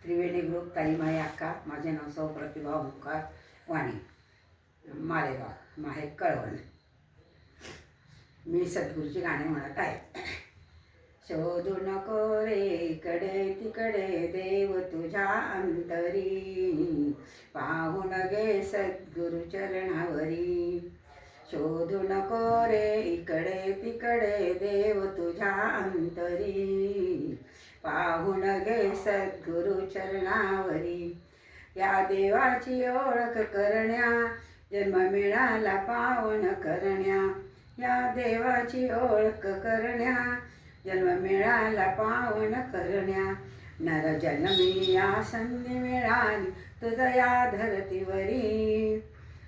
त्रिवेणी group ताईमाई अक्का. माझे नाव सौ प्रतिभा ओंकार वाणी, मालेगाव, माहेर कळवण. मी सद्गुरूची गाणे म्हणत आहे. शोधू नको रे इकडे तिकडे देव तुझ्या अंतरी, पाहून घे सद्गुरु चरणावरी. शोधू नको रे इकडे तिकडे देव तुझ्या अंतरी, पाहून घे सद्गुरु चरणावरी. या देवाची ओळख करण्या जन्म मिळाला पावन करण्या, या देवाची ओळख करण्या जन्म मिळाला पावन करण्या. नर जन्मी या संधी मिळाली तुझ या धरतीवरी,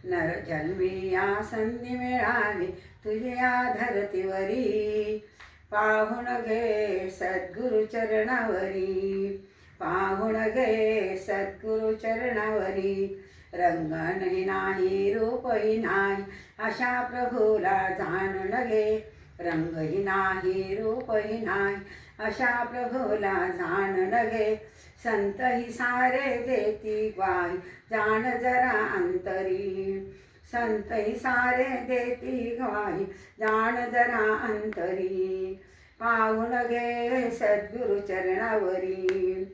नर जन्मी या संधी मिळाली तुझ्या धरतीवरी. पाहून घे सद्गुरु चरणावरी, पाहून घे सद्गुरु चरणावरी. रंगही नाही रूपही नाही अशा प्रभूला जाणून घे, रंगही नाही रूपही नाही अशा प्रभूला जाणून घे. संतही सारे देती ग्वाही जाण जरा अंतरी, संतही सारे देती ग्वाही जाण जरा अंतरी. पाहून घे सद्गुरु चरणावरी.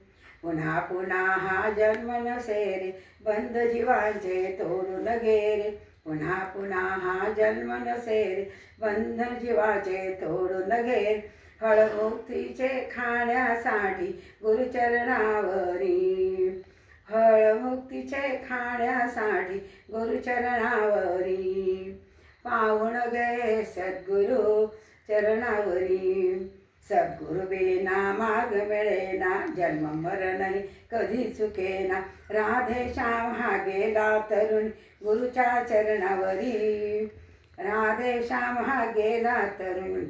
पुन्हा पुन्हा हा जन्म नसे रे बंध जीवांचे तोडून घे रे, पुन्हा पुन्हा हा जन्म नसे रे बंध जीवाचे तोडून घे. फळमुक्तीचे खाण्यासाठी गुरुचरणावरी, फळमुक्तीचे खाण्यासाठी गुरुचरणावरी. पाहून घे सद्गुरु चरणावरी. सद्गुरु बिना मार्ग मिळेना, जन्म मरणही कधी चुकेना. राधे श्याम हा गेला तरुण गुरुच्या चरणावरी, राधे श्याम हा गेला तरुण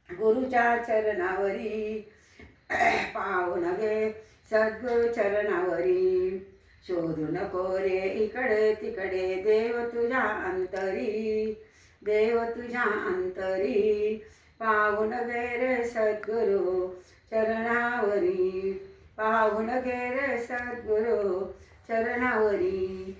गुरुच्या चरणावरी. पाहून घे सद्गुरु चरणावरी. शोधू नको रे इकडे तिकडे देव तुझ्या अंतरी, देव तुझ्या अंतरी. पाहून घे रे सद्गुरु चरणावरी, पाहून घे रे सद्गुरु चरणावरी.